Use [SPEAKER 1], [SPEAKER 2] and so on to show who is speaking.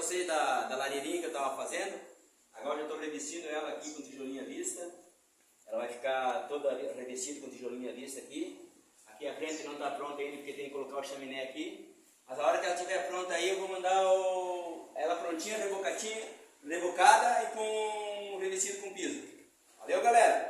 [SPEAKER 1] vocês da lareirinha que eu estava fazendo. Agora já estou revestindo ela aqui com tijolinho à vista. Ela vai ficar toda revestida com tijolinho à vista aqui. Aqui a frente não está pronta ainda porque tem que colocar o chaminé aqui. Mas a hora que ela estiver pronta aí eu vou mandar ela prontinha, rebocada e com revestido com piso. Valeu, galera!